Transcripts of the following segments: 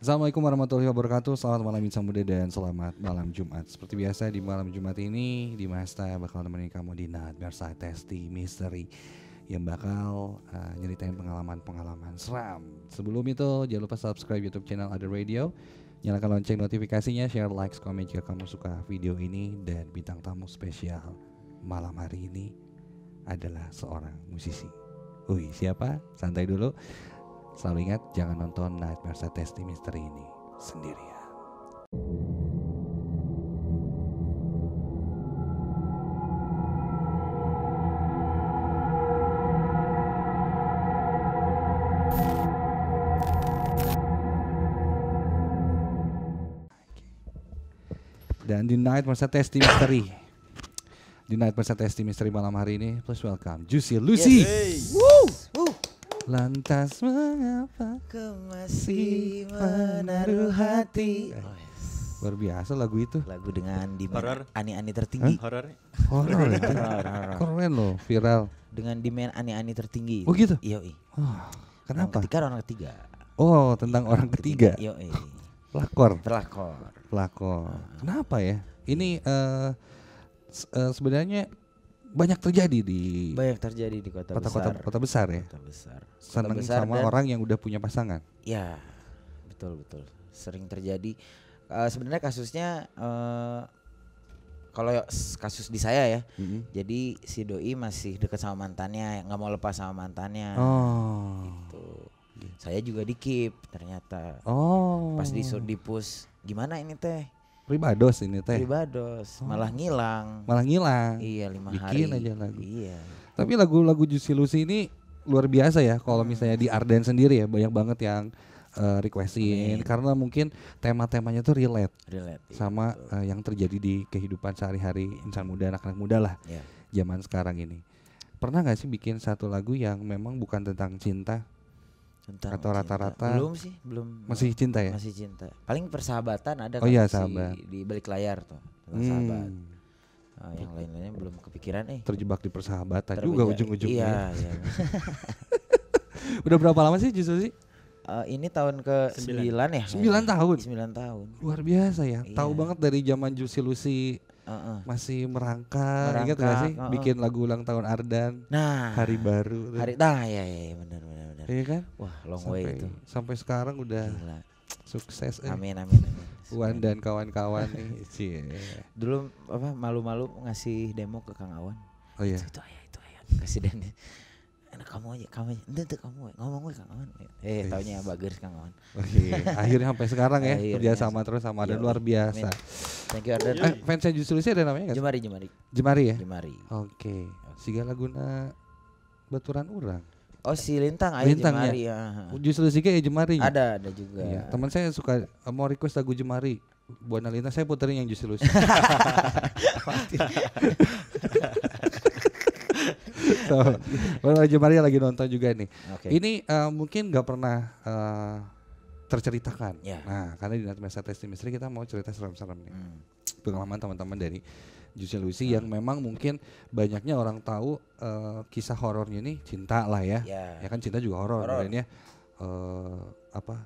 Assalamualaikum warahmatullahi wabarakatuh. Selamat malam Insan Muda dan selamat malam Jumat. Seperti biasa di malam Jumat ini Dimasta bakal nemenin kamu di Nightmare Side Testy Mystery yang bakal nyeritain pengalaman-pengalaman seram. Sebelum itu jangan lupa subscribe YouTube channel Ada Radio, nyalakan lonceng notifikasinya, share, like, komen jika kamu suka video ini. Dan bintang tamu spesial malam hari ini adalah seorang musisi. Siapa? Santai dulu. Selalu ingat, jangan nonton Nightmare Side Testy Mystery ini sendirian. Dan di Nightmare Side Testy Mystery, di Nightmare Side Testy Mystery malam hari ini, please welcome Juicy Lucy. Yes. Lantas mengapa Ku masih menaruh hati. Luar biasa lagu itu. Lagu dengan Horor. demand ani-ani tertinggi. Horor. Horor itu. Keren loh, viral. Dengan demand ani-ani tertinggi. Oh gitu? Yoi. Kenapa? Orang ketiga. Oh, tentang orang ketiga. Yoi. Pelakor. Pelakor. Kenapa ya? Ini sebenarnya banyak terjadi di kota kota besar ya. Kota besar. Senang besar sama dan- orang yang udah punya pasangan. Ya, betul. Sering terjadi. Sebenarnya kasusnya kalau kasus di saya ya. Jadi si doi masih dekat sama mantannya, nggak mau lepas sama mantannya. Oh. Tuh. Saya juga dikip ternyata. Oh. Pas di push, gimana ini teh? Pribados ini teh. Pribados, malah ngilang. Malah ngilang. Iya 5 Bikin hari. aja lagu. Iya. Tapi lagu-lagu Juicy Lucy ini luar biasa ya. Kalau misalnya di Arden sendiri ya banyak banget yang requestin karena mungkin tema-temanya tuh relate Relate. sama yang terjadi di kehidupan sehari-hari insan muda, anak-anak muda lah Iya. zaman sekarang ini. Pernah nggak sih bikin satu lagu yang memang bukan tentang cinta? Tentang Atau cinta. rata-rata belum Masih cinta ya? masih cinta. Paling persahabatan ada Oh iya, si sahabat. di balik layar tuh tentang sahabat. Hmm. Yang lain-lainnya belum kepikiran Terjebak di persahabatan Terbeja- juga ujung-ujungnya. Iya. Udah berapa lama sih Juicy? Ini tahun ke 9 ya? 9 tahun. 9 tahun. Luar biasa ya. Iya. Tahu banget dari zaman Juicy Lucy masih merangkak, ingat gak sih bikin lagu ulang tahun Ardan, Nah, hari baru tuh. ya benar. Iya kan? Wah, long way itu. Sampai sekarang udah Gila. sukses. Amin. Wan dan kawan-kawan nih. Cie. Dulu malu-malu ngasih demo ke Kang Awan. Oh iya. Itu ayah. Kasih demo. Enak kamu aja. Ente kamu ngomong we Kang Awan. Taunya bagus Kang Awan. Oke. Akhirnya sampai sekarang ya Akhirnya. kerja sama terus sama Ardan, Yoi. luar biasa. Amin. Thank you Ardan. Fansnya Juicy Lucy ada namanya nggak? Jemari. Jemari ya. Jemari. Oke. Siga laguna baturan urang. Oh si Lintang aja Lintang Jemari ya? ya. Juicy Lucy ya Jemari. Ada juga. Iya. Teman saya suka mau request lagu Jemari. Buana Lina saya puterin yang Juicy Lucy. So, Jemari lagi nonton juga nih. Oke. Ini mungkin nggak pernah terceritakan. Ya. Nah, karena di Nightmare Side Testy Mystery kita mau cerita serem-serem nih. Pengalaman teman-teman dari Juicy Lucy yang memang mungkin banyaknya orang tahu kisah horornya ini cinta lah ya. Ya kan cinta juga horor. Lainnya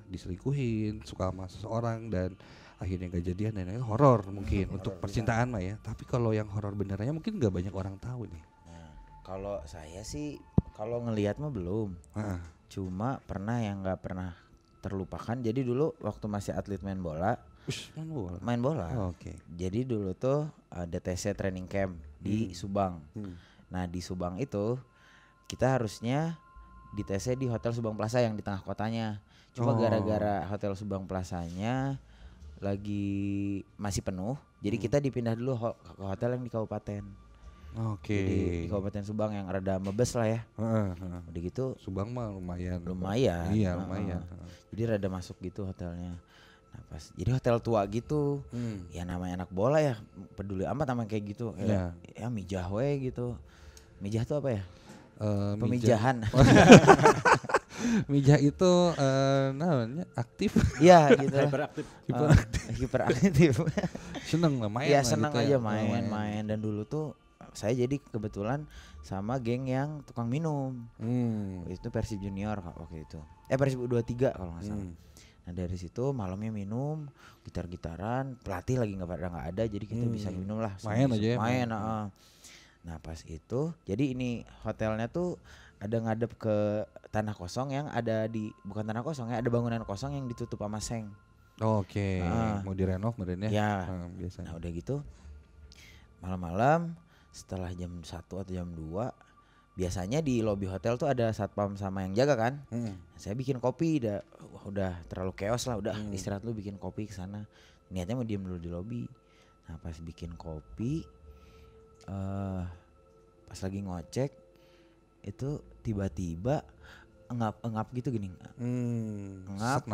diselingkuhin, suka sama seseorang dan akhirnya nggak jadian dan lain-lain, horor mungkin untuk percintaan mah ya. Tapi kalau yang horor benerannya mungkin nggak banyak orang tahu nih. Nah, kalau saya sih kalau ngelihat mah belum. Heeh. Cuma pernah yang nggak pernah terlupakan. Jadi dulu waktu masih atlet main bola. Main bola. Oh, oke. Jadi dulu tuh ada TC training camp di Subang. Nah di Subang itu kita harusnya di TC di Hotel Subang Plaza yang di tengah kotanya. Cuma gara-gara Hotel Subang Plazanya lagi masih penuh, jadi kita dipindah dulu ke hotel yang di kabupaten. Oke. Jadi di Kabupaten Subang yang rada mebes lah ya. Udah gitu Subang mah lumayan. Heeh. Iya, lumayan. Jadi rada masuk gitu hotelnya. Nah pas jadi hotel tua gitu. Ya namanya anak bola ya, peduli amat sama kayak gitu. Iya. Ya mijah we gitu. Mijah tuh apa ya? Mijah. Pemijahan. Mijah itu namanya aktif. Iya gitu. Hyperaktif. Hiperaktif. Seneng lah main. Iya lah senang gitu aja ya. main. Dan dulu tuh saya jadi kebetulan sama geng yang tukang minum. Itu Persib Junior waktu itu. Persib U23 kalau nggak salah. Nah dari situ malamnya minum, gitar-gitaran, pelatih lagi nggak ada, jadi kita bisa minum lah. Main aja ya. Main. Nah pas itu, jadi ini hotelnya tuh ada ngadep ke tanah kosong yang ada bukan tanah kosong ya, ada bangunan kosong yang ditutup sama seng. Oke, mau direnov badannya. Ya. Biasanya. Nah udah gitu, malam-malam setelah jam 1 atau jam 2 biasanya di lobi hotel tuh ada satpam sama yang jaga kan. Saya bikin kopi, udah terlalu chaos lah, udah istirahat lu, bikin kopi ke sana. Niatnya mau diem dulu di lobi. Nah pas bikin kopi, pas lagi ngocek itu tiba-tiba engap gitu gini. Engap,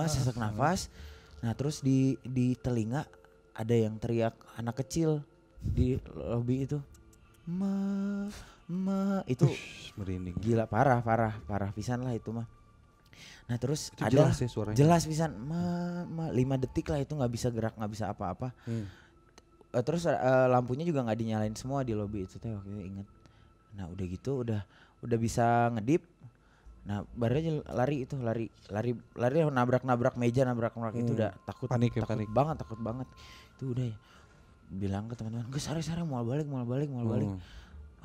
sesak nafas. Nah terus di telinga ada yang teriak anak kecil di lobi itu. Itu merinding. Gila, parah pisan lah itu mah. Nah terus itu ada jelas ya suaranya. Jelas pisan 5 detik lah itu, nggak bisa gerak, nggak bisa apa-apa. Terus lampunya juga nggak dinyalain semua di lobi itu teh waktu itu, inget. Nah udah gitu udah bisa ngedip. Nah baru aja lari nabrak meja, itu udah takut banget itu. Udah ya, bilang ke teman-teman, "Gue sare mau balik."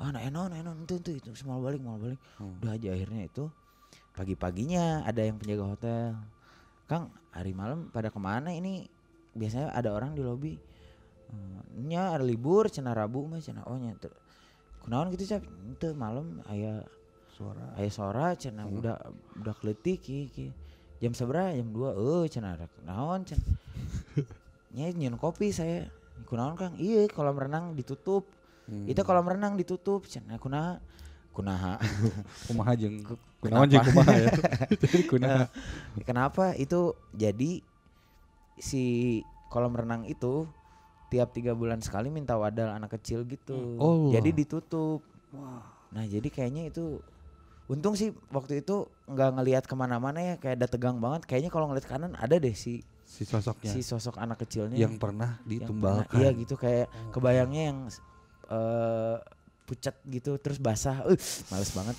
Nah enon itu mau balik. Udah aja akhirnya itu pagi-paginya ada yang penjaga hotel, "Kang, hari malam pada kemana ini? Biasanya ada orang di lobi." "Nya ada libur cenah Rabu mah cenah." "Oh nya teu. Kunaon gitu Cap?" "Teu malam aya suara cenah udah kleutik ki. Jam sabaraha? Jam 2. Cenah naon cenah." "Nya nyeun kopi saya." "Kunaon Kang?" "Iya, kolam renang ditutup." "Itu kolam renang ditutup." Cenah kunaha jeung kunaon jeung kumaha ya. Kunaha. Kenapa? Itu jadi si kolam renang itu tiap 3 bulan sekali minta wadal anak kecil gitu. Jadi ditutup. Nah jadi kayaknya itu untung sih waktu itu nggak ngelihat kemana-mana ya, kayak udah tegang banget. Kayaknya kalau ngeliat kanan ada deh si sosoknya, si sosok anak kecilnya yang pernah ditumbalkan. Iya gitu, kayak kebayangnya yang pucat gitu terus basah. Males banget.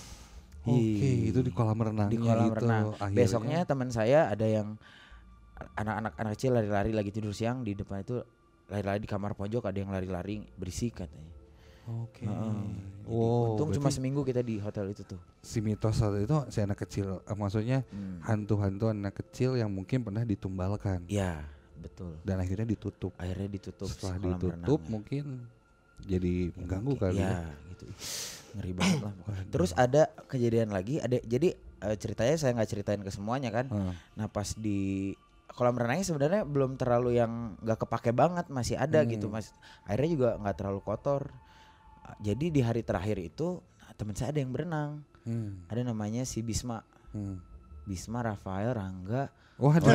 Itu di kolam renangnya. Di kolam gitu, renang. akhirnya. Besoknya teman saya ada yang anak kecil lari-lari lagi tidur siang di depan itu, lari-lari di kamar pojok, ada yang lari-lari berisik katanya. Untung cuma seminggu kita di hotel itu tuh. Si mitos itu si anak kecil, maksudnya hantu-hantu anak kecil yang mungkin pernah ditumbalkan. Iya, betul. Dan akhirnya ditutup. Setelah ditutup mungkin jadi mengganggu kali ya. Gitu. Ngeri banget lah. Terus ada kejadian lagi, jadi ceritanya saya nggak ceritain ke semuanya kan. Nah pas di kolam renangnya sebenarnya belum terlalu yang nggak kepake banget, masih ada gitu mas. Airnya juga nggak terlalu kotor. Jadi di hari terakhir itu teman saya ada yang berenang. Ada namanya si Bisma. Bisma, Rafael, Rangga. Waduh,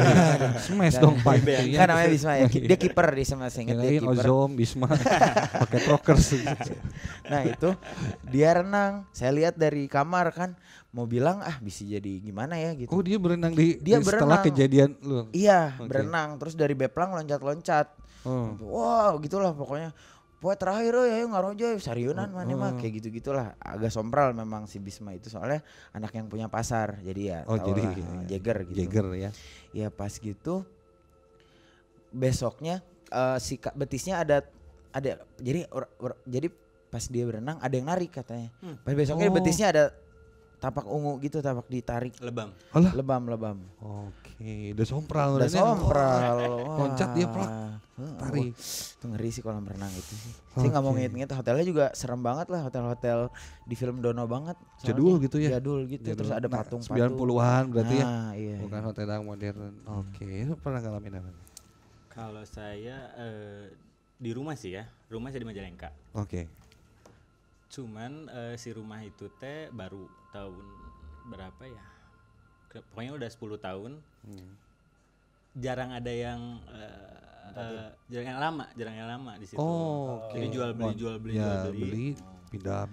smash dong Pak. Kan namanya Bisma ya. Dia kiper di sama saya ingat dia kiper. Ozom, Bisma, pakai trokers. Nah itu dia renang. Saya lihat dari kamar kan, mau bilang bisa jadi gimana ya gitu. Dia berenang setelah kejadian lu. Iya, berenang terus dari beplang loncat-loncat. Wow, gitulah pokoknya. Pokoknya terakhir ya ngarojo sarionan mana mah kayak gitu-gitulah. Agak sompral memang si Bisma itu, soalnya anak yang punya pasar. Jadi ya Jagger gitu. Jagger ya. Ya pas gitu besoknya si betisnya ada jadi pas dia berenang ada yang narik katanya. Pas besoknya betisnya ada tapak ungu gitu, tapak ditarik. Lebam. Oke, udah sompral. Loncat dia plak. Tarik. Itu ngeri sih kolam renang itu sih. Saya nggak mau nginget-nginget, hotelnya juga serem banget lah, hotel-hotel di film Dono banget. Jadul gitu ya. Jadul gitu. Terus ada patung-patung. 90-an berarti ya. Iya. Bukan hotel yang modern. Oke, itu pernah ngalamin apa? Kalau saya di rumah sih ya. Rumah saya di Majalengka. Oke. Cuman si rumah itu teh baru tahun berapa ya? Pokoknya udah 10 tahun. Jarang ada yang jarang yang lama di situ. Jadi jual beli. Pindah.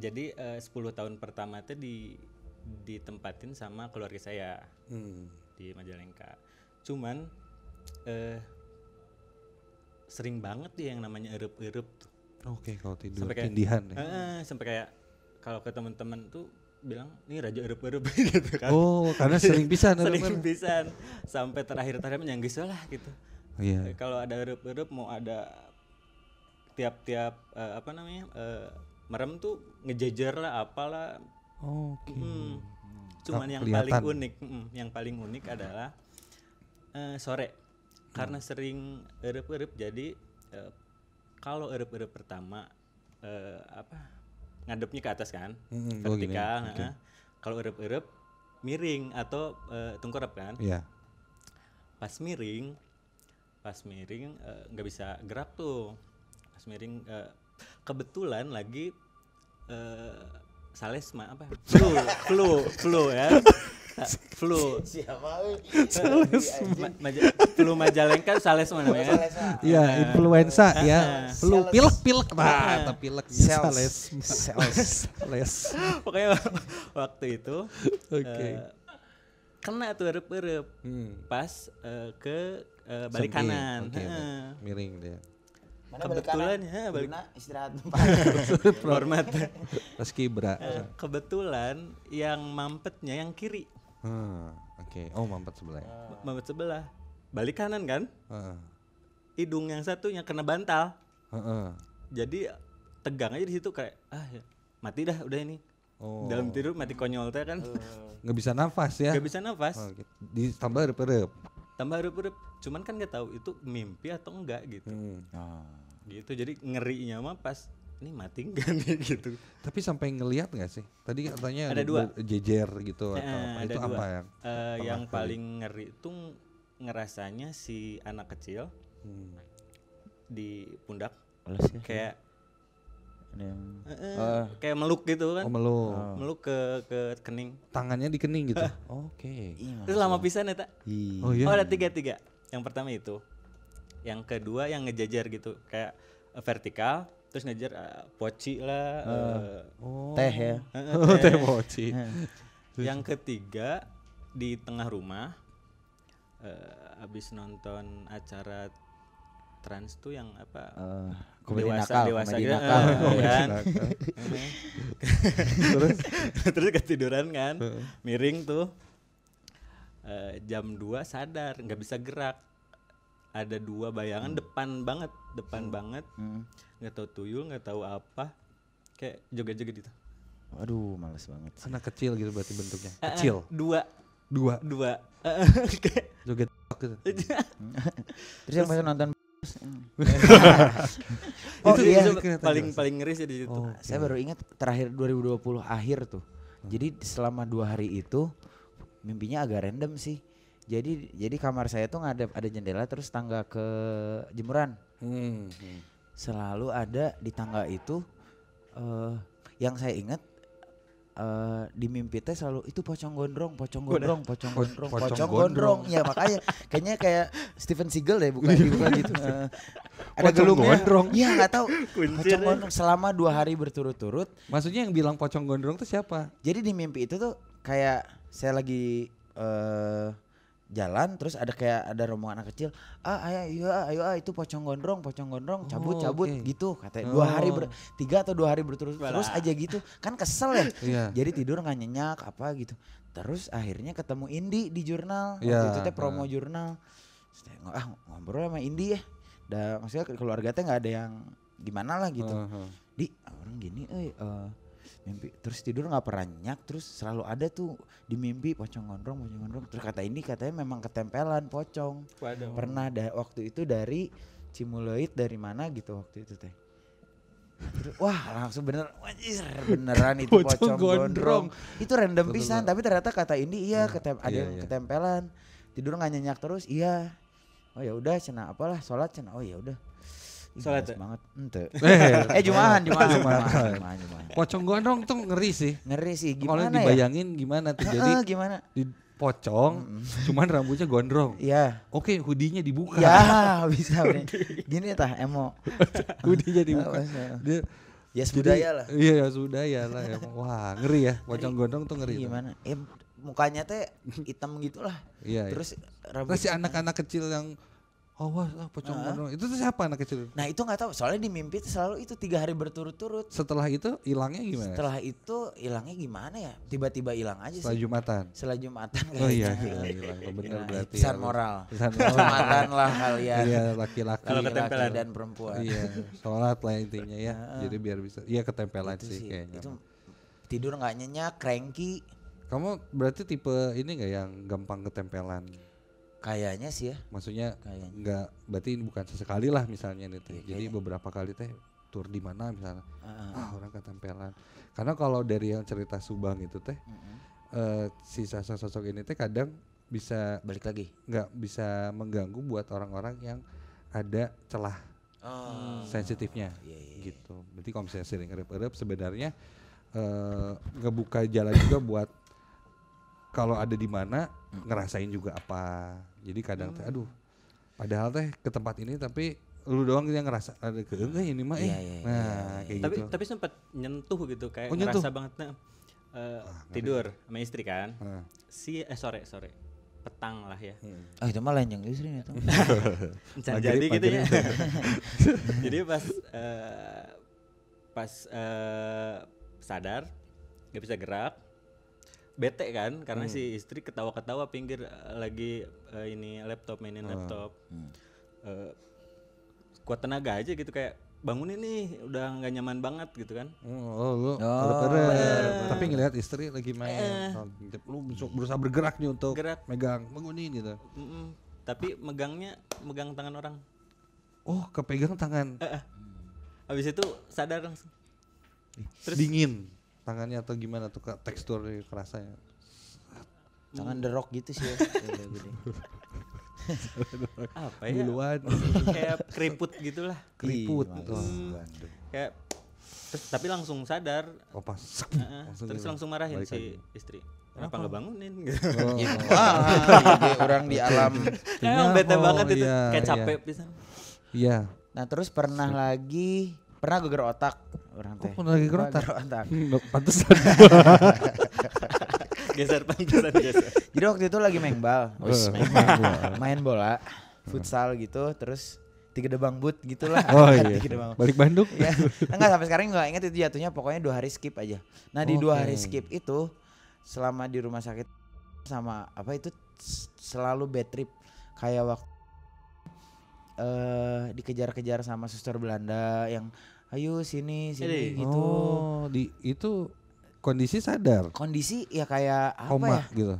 Jadi 10 tahun pertama itu ditempatin sama keluarga saya di Majalengka. Cuman sering banget dia yang namanya erup tuh. Oke, kalau tidur sampai tindihan ya. Sampai kayak kalau ke teman-teman tuh bilang ini raja eueup gitu kan. Oh, karena sering pisan. Sering pisan sampai terakhir menyanggeus lah gitu. Iya. Kalau ada eueup mau ada tiap merem tuh ngejejer lah apalah. Oke. Cuman yang paling unik adalah sore. Karena sering eueup jadi kalau eueup pertama ngadepnya ke atas kan, vertikal. Okay. Kalau eueup miring atau tengkurap kan. Iya. Pas miring nggak bisa gerak tuh. Pas miring kebetulan lagi salesma apa? Flu ya. Flu. Siapa? Flu Majalengka salesma namanya. Iya, influenza ya. Flu pilek. Nah, pileknya sales. Pokoknya waktu itu kena tuh eueup pas ke balik kanan. Miring dia. Kebetulan balik istirahat tempat. Hormat. Pas kibra. Kebetulan yang mampetnya yang kiri. Oke. Oh, mampet sebelah. Mampet sebelah. Balik kanan kan? Hidung yang satunya kena bantal. Jadi tegang aja di situ kayak ya, mati dah udah ini. Dalam tidur mati konyol teh kan. Nggak bisa nafas ya? Nggak bisa nafas. Gitu. Ditambah eueup. Tambah eueup. Cuman kan nggak tahu itu mimpi atau enggak gitu. Gitu jadi ngerinya mah pas ini mati enggak nih gitu. Tapi sampai ngelihat nggak sih? Tadi katanya ada 2 jejer gitu atau apa? Itu 2. apa yang paling ngeri itu ngerasanya si anak kecil di pundak kayak kayak meluk gitu kan. Meluk ke kening. Tangannya di kening gitu. Oke. Terus lama pisan eta. Iya. Ada 3. Yang pertama itu. Yang kedua yang ngejajar gitu kayak vertikal terus ngejar poci lah teh ya. Teh poci. Yang ketiga di tengah rumah habis nonton acara Trans tuh yang apa dewasa gitu kan. Terus ketiduran kan miring tuh jam 2 sadar nggak bisa gerak. Ada 2 bayangan depan banget nggak tahu tuyul nggak tahu apa kayak joget-joget gitu. Waduh males banget sih. Anak kecil gitu berarti bentuknya kecil. 2 joget gitu. Terus yang masih nonton itu paling ngeri sih di situ. Saya baru ingat terakhir 2020 akhir tuh. Jadi selama 2 hari itu mimpinya agak random sih. Jadi kamar saya tuh ngadep ada jendela terus tangga ke jemuran. Selalu ada di tangga itu yang saya ingat di mimpi teh selalu itu pocong gondrong. Ya makanya kayaknya kayak Steven Seagal deh bukan gitu. Ada gelungnya. Iya enggak tahu. Pocong gondrong selama 2 hari berturut-turut. Maksudnya yang bilang pocong gondrong itu siapa? Jadi di mimpi itu tuh kayak saya lagi jalan terus ada rombongan anak kecil ayo itu pocong gondrong cabut gitu katanya 3 atau 2 hari berturut-turut terus aja gitu kan kesel ya. Jadi tidur nggak nyenyak apa gitu terus akhirnya ketemu Indi di jurnal waktu itu teh promo jurnal ngobrol sama Indi ya maksudnya keluarga teh nggak ada yang gimana lah gitu di orang gini mimpi terus tidur nggak pernah nyenyak terus selalu ada tuh di mimpi pocong gondrong terus katanya memang ketempelan pocong. Pernah waktu itu dari Cimuleut dari mana gitu waktu itu teh wah langsung beneran itu pocong gondrong itu random pisan tapi ternyata kata Indi ada yang ketempelan tidur nggak nyenyak terus oh ya udah cenah apalah sholat cenah oh ya udah Sholat banget ente. Jumahan. Pocong gondrong tuh ngeri sih. Gimana kalau dibayangin gimana tuh jadi gimana? Di pocong cuman rambutnya gondrong. Iya. Oke, hoodie-nya dibuka. Ya, bisa. Gini tah emo. Hoodie-nya dibuka. Dia ya budaya lah. Iya, ya budaya lah. Wah, ngeri ya. Pocong gondrong tuh ngeri. Gimana? Mukanya teh hitam gitulah. Iya. Terus si anak-anak kecil yang pocong gondrong. Itu tuh siapa anak kecil? Nah itu nggak tahu, soalnya di mimpi itu selalu itu 3 hari berturut-turut. Setelah itu hilangnya gimana? Setelah itu hilangnya gimana ya? Tiba-tiba hilang aja setelah sih. Jumatan. Setelah Jumatan. Oh iya, hilang. Benar berarti. Pesan moral. Pesan moral. Jumatan lah kalian. Iya, laki-laki. Laki-laki dan perempuan. Iya, sholat lah intinya ya. Jadi biar bisa. Iya, ketempelan itu sih kayaknya. Itu tidur nggak nyenyak, cranky. Kamu berarti tipe ini nggak yang gampang ketempelan? Kayaknya sih ya. Maksudnya nggak, berarti bukan sesekali lah misalnya nih teh. Jadi beberapa kali teh tur di mana misalnya, orang ketempelan. Karena kalau dari yang cerita Subang itu teh, si sosok ini teh kadang bisa balik lagi, nggak bisa mengganggu buat orang-orang yang ada celah sensitifnya, gitu. Berarti kalau misalnya sering erep-erep sebenarnya ngebuka jalan juga buat kalau ada di mana ngerasain juga apa. Jadi kadang teh aduh padahal teh ke tempat ini tapi lu doang yang ngerasa ada enggak ini mah kayak gitu. Tapi sempat nyentuh gitu kayak ngerasa banget tidur sama istri kan. Sore petang lah ya. Itu mah lain yang istri itu. Jadi gitu ya. Jadi pas sadar nggak bisa gerak, bete kan karena si istri ketawa-ketawa pinggir lagi mainin laptop. Kuat tenaga aja gitu kayak bangunin nih udah nggak nyaman banget gitu kan. Tapi ngelihat istri lagi main, lu berusaha bergerak nih untuk megang bangunin gitu. Tapi megang tangan orang. Oh, kepegang tangan. Habis itu sadar langsung. Terus dingin tangannya atau gimana tuh tekstur kerasanya? Tangan The Rock gitu sih ya. Apa ya? Buluan. Kayak keriput gitulah. Keriput. Kayak tapi langsung sadar. Pas. Terus langsung marahin si istri. Kenapa nggak bangunin? Orang di alam. Emang bete banget itu. Kayak capek pisan. Iya. Nah terus pernah geger otak orang teh. Pernah geger otak. Pantesan. Geser. Jadi waktu itu lagi main bola, futsal gitu, terus 3 debang boot gitulah. Oh iya. Balik Bandung. Ya. Enggak sampai sekarang enggak ingat itu jatuhnya, pokoknya 2 hari skip aja. Nah di 2 hari skip itu selama di rumah sakit sama apa itu selalu bad trip kayak waktu dikejar-kejar sama suster Belanda yang ayo sini gitu. Oh, itu kondisi sadar. Kondisi ya kayak apa koma ya? Gitu.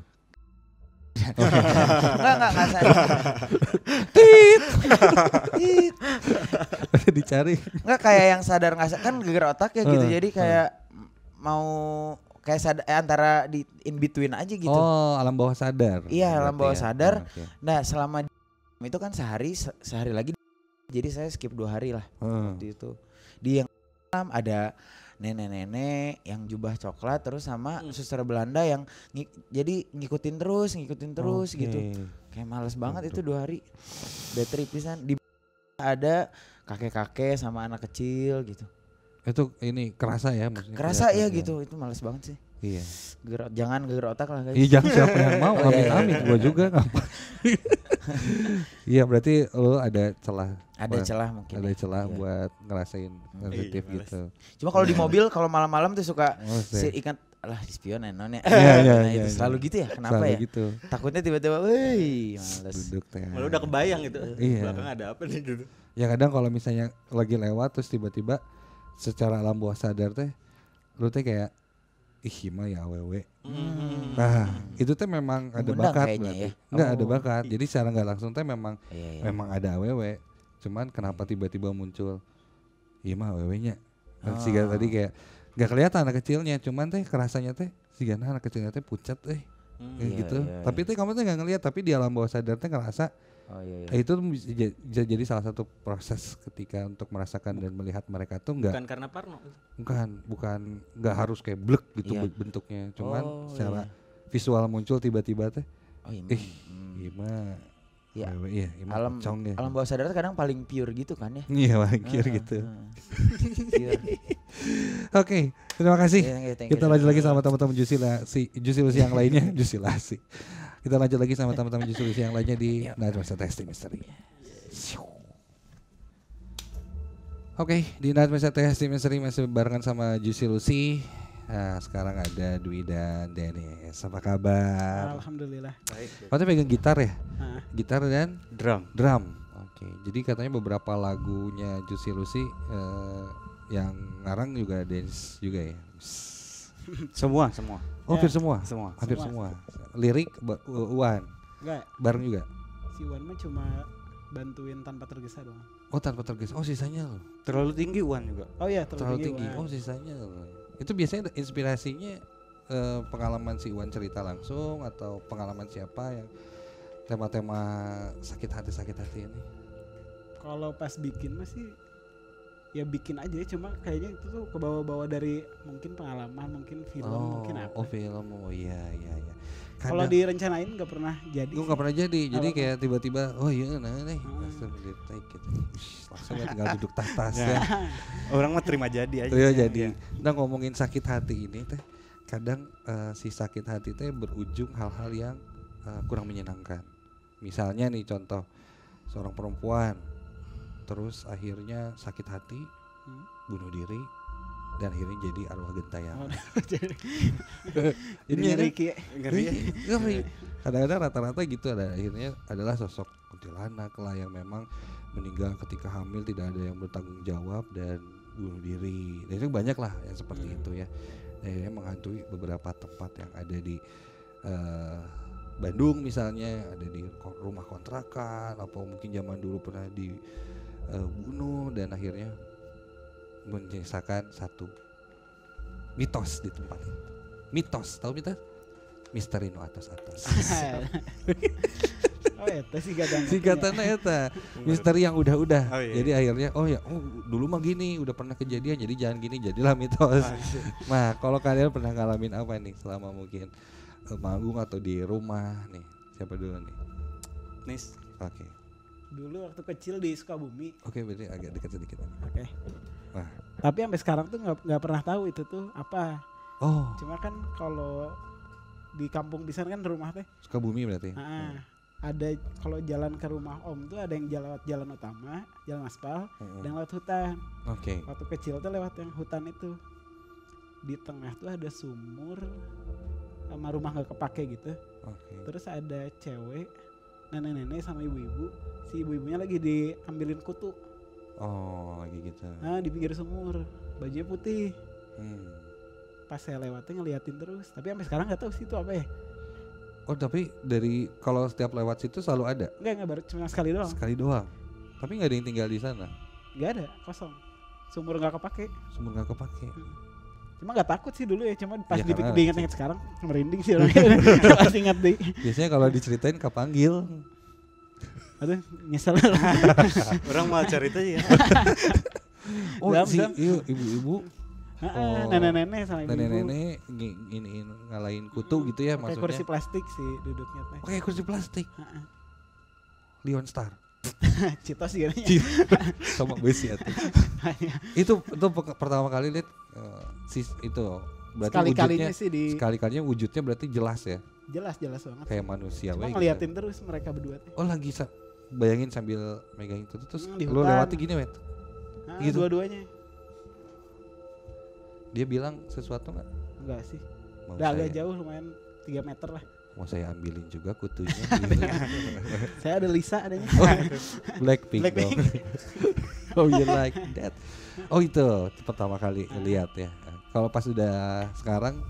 Enggak sadar. Tit. Dicari. Enggak kayak yang sadar enggak kan geger otak ya gitu. Jadi kayak mau kayak sadar, antara di in between aja gitu. Oh, alam bawah sadar. Iya, alam bawah sadar. Nah, selama itu kan sehari lagi, jadi saya skip 2 hari lah waktu itu. Di yang ada nenek-nenek yang jubah coklat terus sama suster Belanda yang jadi ngikutin terus gitu. Kayak males banget itu 2 hari. Bad trip pisan. Di ada kakek-kakek sama anak kecil gitu. Itu ini kerasa ya maksudnya. Kerasa ya gitu, itu males banget sih. Iya. Jangan geger otak lah guys. Iya, jangan siapa yang mau. Amit-amit gua juga ngapain. Iya, berarti lo ada celah. Ada celah mungkin. Ada celah buat ngerasain sensitif gitu. Cuma kalau di mobil kalau malam-malam tuh suka ingat alah di spion non ya. Iya. Selalu gitu ya. Kenapa selalu ya? Gitu. Takutnya tiba-tiba, wih, males. Duduk teh. Malah udah kebayang gitu. Iya. Belakang ada apa nih duduk. Ya kadang kalau misalnya lagi lewat terus tiba-tiba secara alam bawah sadar teh lu teh kayak ih mah ya awewe. Nah, itu teh memang ada bakat berarti. Ya? Enggak ada bakat. Jadi secara enggak langsung teh memang ada awewe. Cuman kenapa tiba-tiba muncul iya mah awewenya. Siga tadi kayak enggak kelihatan anak kecilnya, cuman teh kerasanya teh siga anak kecilnya teh pucat gitu. Tapi teh kamu teh enggak ngelihat, tapi di alam bawah sadar teh ngerasa. Itu bisa jadi salah satu proses ketika untuk merasakan dan melihat mereka tuh enggak. Bukan karena parno. Bukan enggak harus kayak blek gitu bentuknya. Cuman secara visual muncul tiba-tiba teh. Gimana? Iya, alam bawah sadar kadang paling pure gitu kan ya. Iya, paling pure gitu. Oke, terima kasih. Kita lanjut lagi sama teman-teman Jusilasi yang lainnya. Jusilasi. Kita lanjut lagi sama teman-teman Jusilasi yang lainnya di Night Testing Mystery. Oke, di Night Message Mystery masih barengan sama Juicy Lucy. Nah, sekarang ada Dwi dan Dennis. Apa kabar? Alhamdulillah. Baik. Katanya pegang gitar ya? Gitar dan Drum. Oke, jadi katanya beberapa lagunya Juicy Lucy yang ngarang juga Dennis juga ya? Semua. Hampir semua. Hampir Semua. semua. Lirik Uwan. Enggak, Bareng juga. si Wan mah cuma bantuin tanpa tergesa doang. Oh, tanpa tergesa. Oh, sisanya loh. Terlalu tinggi Wan juga. Oh iya, Terlalu tinggi. Wan. Oh, sisanya loh. Itu biasanya inspirasinya pengalaman si Iwan cerita langsung atau pengalaman siapa yang tema-tema sakit hati ini? Kalau pas bikin masih ya bikin aja, cuma kayaknya itu tuh kebawa-bawa dari mungkin pengalaman, mungkin film, mungkin apa. Oh, film. Oh iya. Kalau direncanain nggak pernah jadi. Gue nggak pernah jadi. Jadi Apa? kayak tiba-tiba, oh iya nih, langsung di take gitu. Langsung tinggal duduk tas ya. Orang mah terima jadi aja. Iya jadi. Nah, ngomongin sakit hati ini teh, kadang si sakit hati teh berujung hal-hal yang kurang menyenangkan. Misalnya nih contoh, seorang perempuan terus akhirnya sakit hati, bunuh diri, dan akhirnya jadi arwah gentayangan. Jadi Ngeri. Kadang-kadang rata-rata gitu ada akhirnya adalah sosok kuntilanak lah yang memang meninggal ketika hamil, tidak ada yang bertanggung jawab dan bunuh diri. Dan itu banyak lah yang seperti itu ya. Dan akhirnya menghantui beberapa tempat yang ada di Bandung misalnya, ada di rumah kontrakan, atau mungkin zaman dulu pernah dibunuh dan akhirnya menyisakan satu mitos di tempat itu. Mitos, tahu mitos? Misteri nu atas. Oh eta singkatan. Singkatannya eta, misteri yang udah. Oh, iya. Jadi akhirnya dulu mah gini, udah pernah kejadian, jadi jangan gini, jadilah mitos. Nah, kalau kalian pernah ngalamin apa nih selama mungkin manggung atau di rumah nih? Siapa dulu nih? Nis. Oke. Dulu waktu kecil di Sukabumi. Oke, berarti agak dekat sedikit. Oke. Wah. Tapi sampai sekarang tuh nggak pernah tahu itu tuh apa. Oh, Cuma kan kalau di kampung pisan kan rumah teh. Sukabumi berarti. Ada kalau jalan ke rumah Om tuh ada yang lewat jalan utama, jalan aspal, dan lewat hutan. Oke. Waktu kecil tuh lewat yang hutan itu. Di tengah tuh ada sumur sama rumah nggak kepake gitu. Oke. Terus ada cewek, nenek-nenek sama ibu-ibu. Si ibu-ibunya lagi diambilin kutu. Oh, lagi gitu. Nah di pinggir sumur, bajunya putih. Pas saya lewatin ngeliatin terus, tapi sampai sekarang nggak tahu sih itu apa ya. Oh, tapi dari kalau setiap lewat situ selalu ada? Enggak baru cuma sekali doang. Sekali doang. Tapi nggak ada yang tinggal di sana. Nggak ada, kosong. Sumur nggak kepake. Sumur nggak kepake. Cuma nggak takut sih dulu ya, cuma pas Ya, karena- diingat-ingat sekarang merinding sih orangnya. Pas ingat deh. Biasanya kalau diceritain kepanggil. Aduh, nyesel. Orang mau cerita ya. Oh, Dam. ibu-ibu. Nenek-nenek sama ibu-ibu. Nenek-nenek ini ngalahin kutu gitu ya Pakai maksudnya. kursi plastik sih duduknya teh. Pakai kursi plastik. Leon Star. Citos gitu. Sama besi itu. Itu pertama kali lihat itu berarti Sekali-kalinya wujudnya sih sekali-kalinya wujudnya berarti jelas ya, jelas banget. kayak manusia. Cuma we ngeliatin gitu. terus mereka berdua teh. Oh, lagi bayangin sambil megangin itu terus Di lu hutan. lewati gini, wet. Gitu. Dua-duanya. Dia bilang sesuatu nggak? Enggak sih. Mau Udah agak saya- jauh lumayan 3 meter lah. Mau saya ambilin juga kutunya. Saya ada Lisa adanya. Blackpink Blackpink. dong. Oh, you like that? Oh, itu pertama kali lihat ya. Kalau pas udah sekarang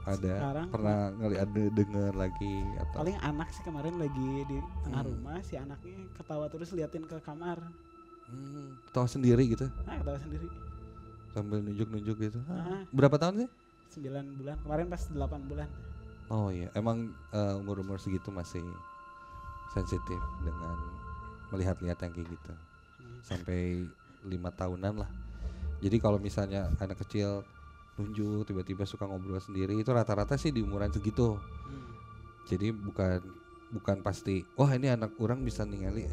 ada pernah ngeliat denger lagi atau? Paling anak sih kemarin lagi di tengah rumah, si anaknya ketawa terus liatin ke kamar. Tahu sendiri gitu Ketawa sendiri. sambil nunjuk-nunjuk gitu. Berapa Berapa tahun sih? 9 bulan. Kemarin pas 8 bulan. Oh iya, emang umur-umur segitu masih sensitif dengan melihat-lihat yang kayak gitu. Sampai 5 tahunan lah. Jadi kalau misalnya anak kecil nunjuk tiba-tiba suka ngobrol sendiri, itu rata-rata sih di umuran segitu. Jadi bukan pasti wah ini anak orang bisa ningali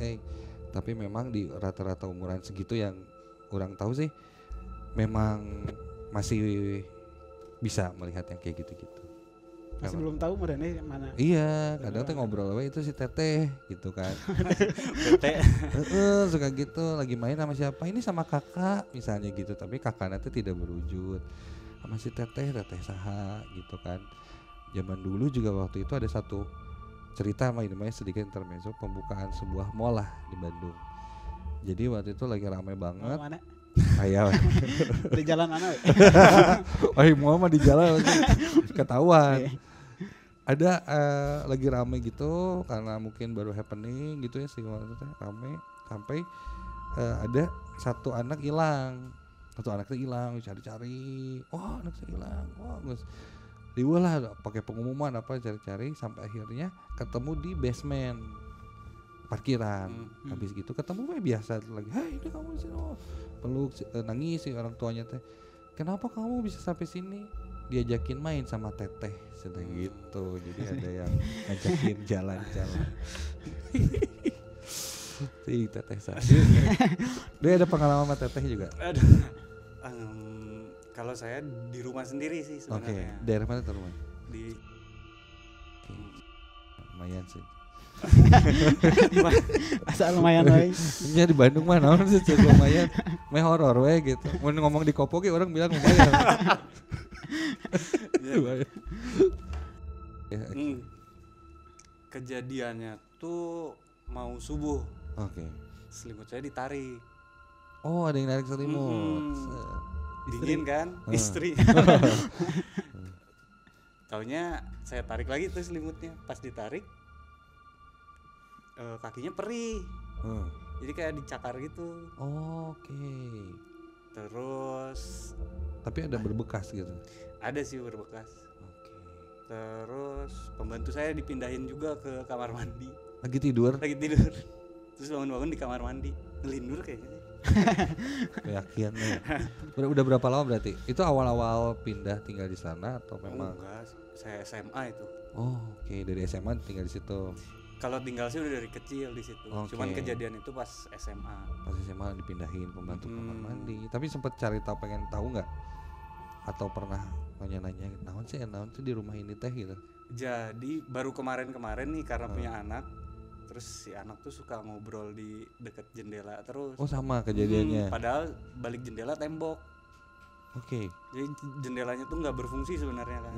tapi memang di rata-rata umuran segitu yang orang tahu sih memang masih bisa melihat yang kayak gitu-gitu. Masih belum tahu modalnya mana. Iya, kadang tuh ngobrol itu si Teteh gitu kan. Teteh. Suka gitu, lagi main sama siapa? Ini sama kakak misalnya gitu, tapi kakaknya tuh tidak berwujud. Sama si Teteh saha gitu kan. Zaman dulu juga waktu itu ada satu cerita namanya sedikit intermezzo, pembukaan sebuah mall lah di Bandung. Jadi waktu itu lagi ramai banget. Mana? Ayah. Di jalan mana? Mau mah di jalan ketahuan. Ada lagi rame gitu karena mungkin baru happening gitu ya sih waktu itu rame sampai ada satu anak hilang. Satu anaknya hilang, cari-cari. Oh, anak saya hilang. Wah, riweuh lah pakai pengumuman apa cari-cari sampai akhirnya ketemu di basement parkiran. Habis gitu ketemu biasa lagi. Hei, udah kamu sini. Oh, peluk nangis si orang tuanya teh. Kenapa kamu bisa sampai sini? Diajakin main sama Teteh sedang gitu. Jadi ada yang ngajakin jalan-jalan. Si Teteh saya. Dia ada pengalaman sama Teteh juga. Aduh. Kalau saya di rumah sendiri sih sebenarnya. Oke. Daerah mana tuh rumah? Di lumayan sih. Asal lumayan we. Nya di Bandung mah naon sih lumayan. Meh horor we gitu. Mun ngomong di Kopo ge orang bilang lumayan. Kejadiannya tuh mau subuh. Oke. Selimut saya ditarik. Oh, ada yang narik selimut. Dingin kan? Istri. Taunya saya tarik lagi tuh selimutnya. Pas ditarik kakinya perih. Jadi kayak dicakar gitu. Oke. Terus tapi ada berbekas gitu. Ada sih berbekas. Oke. Terus pembantu saya dipindahin juga ke kamar mandi. Lagi tidur. Terus bangun-bangun di kamar mandi. Ngelindur kayaknya. Yakin ya. Udah berapa lama berarti? Itu awal-awal pindah tinggal di sana atau memang? Enggak, saya SMA itu. Oh, oke. Dari SMA tinggal di situ. Kalau tinggal sih udah dari kecil di situ. Cuman kejadian itu pas SMA. Pas SMA dipindahin pembantu kamar mandi. Tapi sempat cari tahu, pengen tahu nggak? Atau pernah nanya-nanya, naon sih di rumah ini teh gitu? Jadi baru kemarin-kemarin nih karena punya anak. Terus si anak tuh suka ngobrol di dekat jendela terus. Oh, sama kejadiannya. Padahal balik jendela tembok. Oke. Jadi jendelanya tuh nggak berfungsi sebenarnya kan.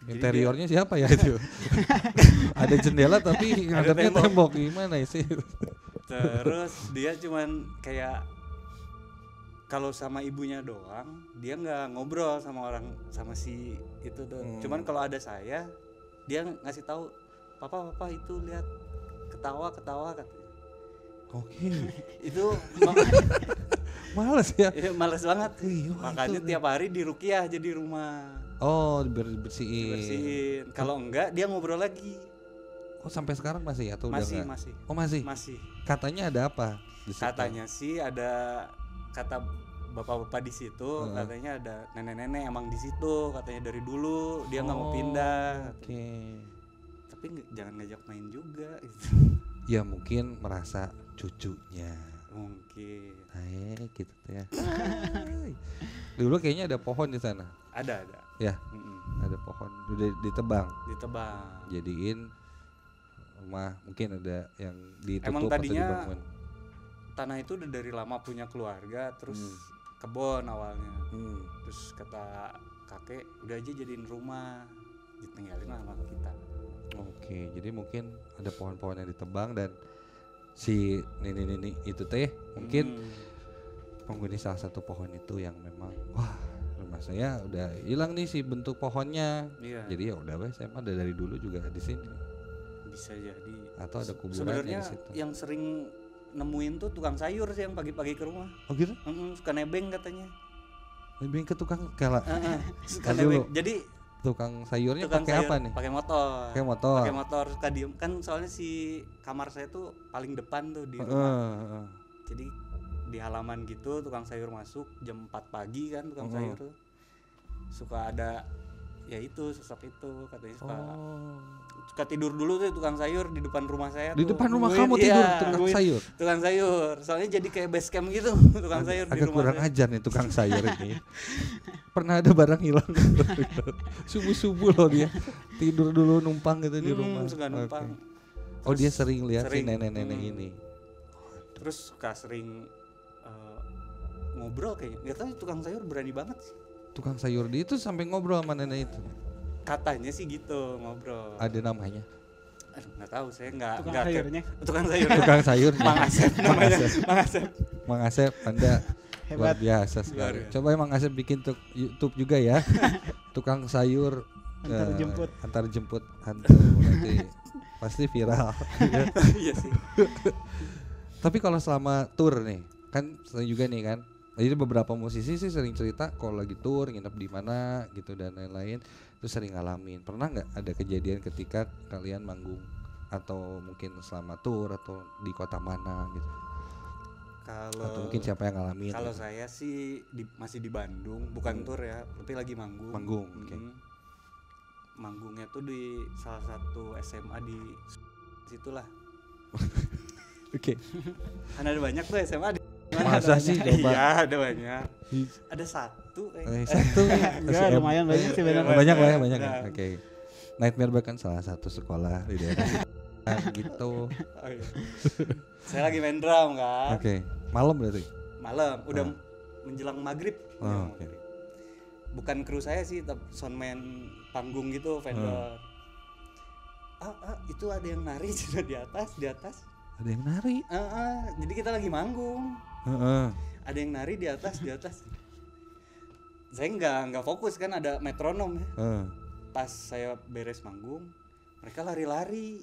Interiornya siapa ya itu? Ada jendela tapi ngadepnya tembok, gimana sih? Terus dia cuman kayak kalau sama ibunya doang, dia nggak ngobrol sama sama si itu tuh. Cuman kalau ada saya, dia ngasih tahu, papa itu lihat ketawa katanya. Oke. Itu males ya? Iya, males banget. Makanya tiap hari diruqyah jadi rumah. Oh, dibersihin. Kalau enggak dia ngobrol lagi. Oh, sampai sekarang masih atau udah enggak? Masih. Oh, masih. Katanya ada apa di situ? Katanya sih ada kata bapak-bapak di situ, katanya ada nenek-nenek emang di situ, katanya dari dulu dia nggak mau pindah. Oke. Tapi jangan ngajak main juga gitu. Ya mungkin merasa cucunya. Mungkin. Gitu ya. Dulu kayaknya ada pohon di sana. Ada. Ya. Ada pohon udah ditebang. Jadiin rumah, mungkin ada yang ditutup. Emang tadinya atau dibangun. Tanah itu udah dari lama punya keluarga, terus kebon awalnya. Terus kata kakek udah aja jadiin rumah, ditinggalin sama kita. Oke, jadi mungkin ada pohon-pohon yang ditebang dan si nenek itu teh mungkin penghuni salah satu pohon itu yang memang rumah saya udah hilang nih si bentuk pohonnya. Iya. Jadi ya udah saya mah dari dulu juga di sini. Bisa jadi. Atau ada kuburannya sebenarnya di situ. Yang sering nemuin tuh tukang sayur sih yang pagi-pagi ke rumah. Oh gitu? Suka nebeng katanya. Nebeng ke tukang kala. Suka nebeng. Jadi tukang sayurnya pakai apa nih? Pakai motor. Pakai motor suka diem kan, soalnya si kamar saya tuh paling depan tuh di rumah. Jadi di halaman gitu tukang sayur masuk jam 4 pagi kan tukang sayur tuh. Suka ada ya itu sosok itu katanya suka suka tidur dulu tuh tukang sayur di depan rumah saya. Di depan rumah kamu tidur tukang sayur. Tukang sayur. Soalnya jadi kayak base camp gitu tukang sayur di rumah. Agak kurang ajar nih tukang sayur ini. Pernah ada barang hilang subuh-subuh loh dia tidur dulu numpang gitu di rumah. Suka numpang. Okay. Oh dia sering lihat si nenek-nenek ini. Terus suka sering ngobrol kayaknya. Nggak tahu tukang sayur berani banget sih. Tukang sayur dia itu sampai ngobrol sama nenek itu. Katanya sih gitu ngobrol. Ada namanya? Aduh nggak tahu saya nggak. Tukang sayur. Tukang sayur. Mang Asep namanya. Mang Asep Anda luar biasa sekali. Coba Mang Asep bikin YouTube juga ya. Tukang sayur antar jemput hantu nanti pasti viral. Iya sih. Tapi kalau selama tour nih kan sering juga nih kan. Jadi beberapa musisi sih sering cerita kalau lagi tour nginep di mana gitu dan lain-lain itu sering ngalamin. Pernah nggak ada kejadian ketika kalian manggung atau mungkin selama tour atau di kota mana gitu? Atau mungkin siapa yang ngalamin? Kalau gitu? saya sih masih di Bandung, bukan tour ya, tapi lagi manggung. Manggung, oke. Manggungnya tuh di salah satu SMA di situlah. Oke. Kan ada banyak tuh SMA di masa sih coba? Iya ada banyak. Ada satu satu ya, lumayan banyak sih banyak. Oke. Nightmare bahkan salah satu sekolah di daerah gitu. Oh, iya. Saya lagi main drum kan. Oke. Malam berarti? Malam, udah menjelang maghrib. Okay. Bukan kru saya sih, tapi soundman panggung gitu, vendor. Itu ada yang nari di atas. Ada yang nari? Jadi kita lagi manggung. Ada yang nari di atas. Saya nggak fokus kan, ada metronom ya. Pas saya beres manggung, mereka lari-lari.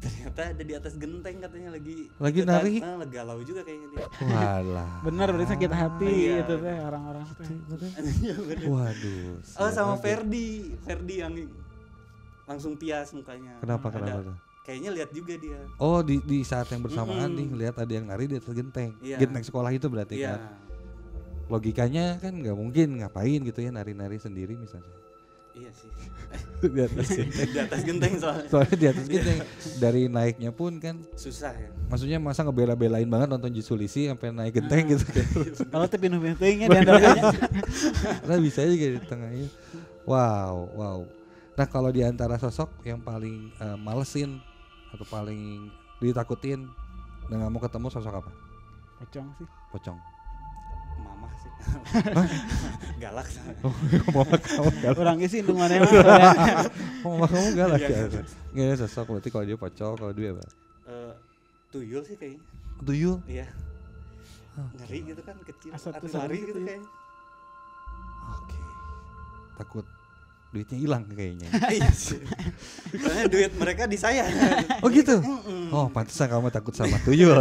Ternyata ada di atas genteng katanya lagi nari. Lagi galau juga kayaknya dia. Walah. Benar berarti sakit hati itu teh orang-orang teh. Iya benar. Waduh. Sama Ferdi yang langsung pias mukanya. Kenapa tuh? Kayaknya lihat juga dia. Oh di saat yang bersamaan nih lihat ada yang nari di atas genteng. Genteng sekolah itu berarti kan. Logikanya kan nggak mungkin ngapain gitu ya nari-nari sendiri misalnya. Iya sih. Di atas genteng soalnya di atas genteng. Dari naiknya pun kan susah ya. Maksudnya masa ngebela-belain banget nonton Jusulisi sampai naik genteng gitu kan. Kalau tuh pinuh-pinuhnya di antaranya. Nah bisa aja di tengahnya. Wow. Nah kalau di antara sosok yang paling malesin atau paling ditakutin dan nggak mau ketemu sosok apa? Pocong. Mama sih. Galak. Mama kamu galak. Orangnya sih indung mana Mama kamu galak ya. Nggak ada sosok berarti kalau dia pocong, kalau dia apa? Tuyul sih kayaknya. Tuyul? Iya. Ngeri gitu kan kecil. Lari gitu kayaknya. Oke. Takut duitnya hilang kayaknya. Iya sih. Soalnya duit mereka di saya. Oh gitu? Oh pantesan kamu takut sama tuyul.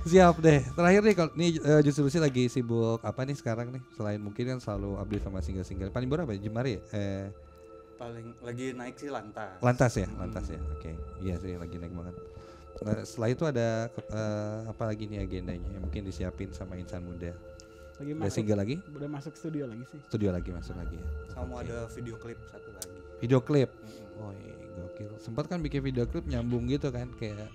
Siap deh. Terakhir nih kalau nih Justrusi lagi sibuk apa nih sekarang nih? Selain mungkin kan selalu update sama single-single. Paling baru apa? Jemari ya? Paling lagi naik sih Lantas. Lantas ya. Oke. Iya sih lagi naik banget. Setelah itu ada apa lagi nih agendanya yang mungkin disiapin sama Insan Muda? Lagi ada single lagi? Udah masuk studio lagi sih. Masuk lagi ya. Sama ada video klip satu lagi. Video klip. Oh iya, gokil. Sempat kan bikin video klip nyambung gitu kan kayak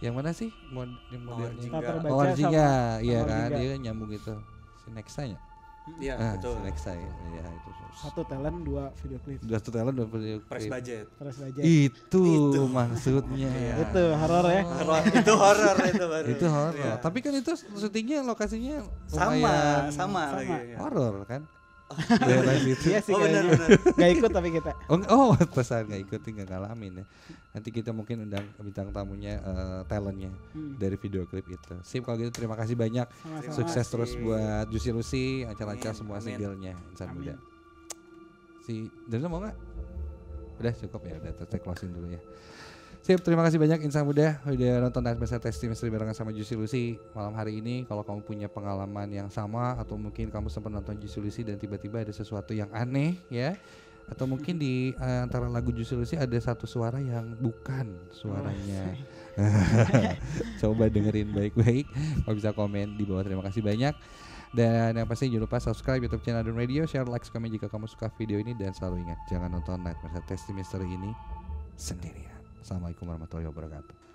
yang mana sih? Yang modelnya. Warjinga, iya kan? Dia nyambung gitu. Si Nexa-nya. Iya, betul. Si Nexa ya. Iya, itu. Satu talent dua video klip. Satu talent dua video klip. Press budget. Itu maksudnya. Itu horor ya. Itu horor itu baru. Itu horor. Ya. Tapi kan itu syutingnya lokasinya sama lagi. Horor kan? Iya sih benar. Gak ikut tapi kita. Oh pesan gak ikut, gak ngalamin ya. Nanti kita mungkin undang bintang tamunya, talentnya dari video klip itu. Sip kalau gitu terima kasih banyak. Sama-sama. Sukses terus buat Juicy, lancar-lancar semua singlenya Insan Muda. Si Dana mau gak? Udah cukup ya, udah kita closing dulu ya. Sip, terima kasih banyak Insan Muda udah nonton Nightmare Test Mystery barengan sama Juicy Lucy malam hari ini. Kalau kamu punya pengalaman yang sama atau mungkin kamu sempat nonton Juicy Lucy dan tiba-tiba ada sesuatu yang aneh ya, atau mungkin di antara lagu Juicy Lucy ada satu suara yang bukan suaranya. Coba dengerin baik-baik. Kalau bisa komen di bawah, terima kasih banyak. Dan yang pasti jangan lupa subscribe YouTube channel Adun Radio, share, like, komen jika kamu suka video ini, dan selalu ingat jangan nonton Nightmare Testy Mystery ini sendirian. Assalamualaikum warahmatullahi wabarakatuh.